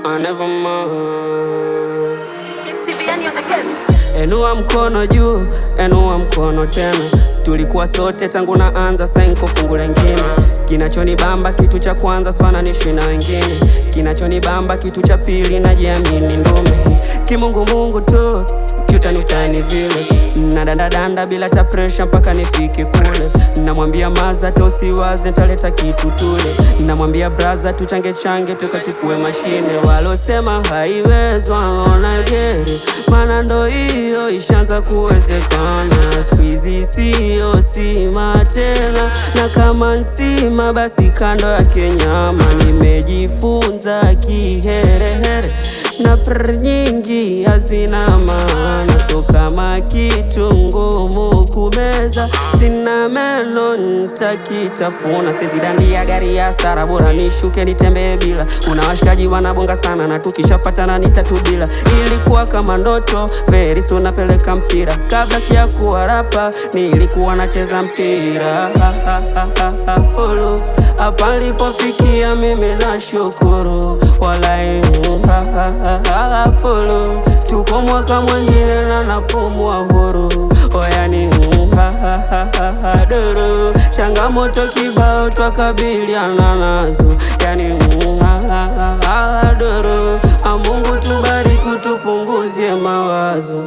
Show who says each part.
Speaker 1: I never mind. Enua mkono juu, enua mkono tena. Tulikuwa sote tangu naanza, sainko fungu lengine. Kinachonibamba kitu cha kwanza, sifananishwi na wengine. Kinachonibamba kitu cha pili, najiamini ndume. Kimungu mungu tu, utani vile. Nadandadanda bila cha pressure mpaka nifike kule. Namwambia maza tosiwaze nitaleta kitu tule. Namwambia braza tuchange change tukachukue mashine. Walosema haiwezwa wanaona gere, maana ndo hiyo ishaanza kuwezekana. Squeezy siyo sima tena, na kama nsima basi kando yake nyama. Nimejifunza kiherehere na prr nyingi hazina maana. So kama kitu ngumu kumeza, sina meno nitakitafuna. Sezi dandia gari ya sara, bora nishuke nitembee bila. Kuna washikaji wanabonga sana na tukishapatana nitatubila. Ilikuwa kama ndoto, very soon napeleka mpira. Kabla sijakuwa rapa, nilikuwa nacheza mpira. Follow hapa nilipofikia mimi nashukuru. Walai follow, tuko mwaka mwingine na napumua huru. Oyani duru, changamoto kibao twakabiliana nazo. Yani duru, Mungu tubariki tupunguzie mawazo.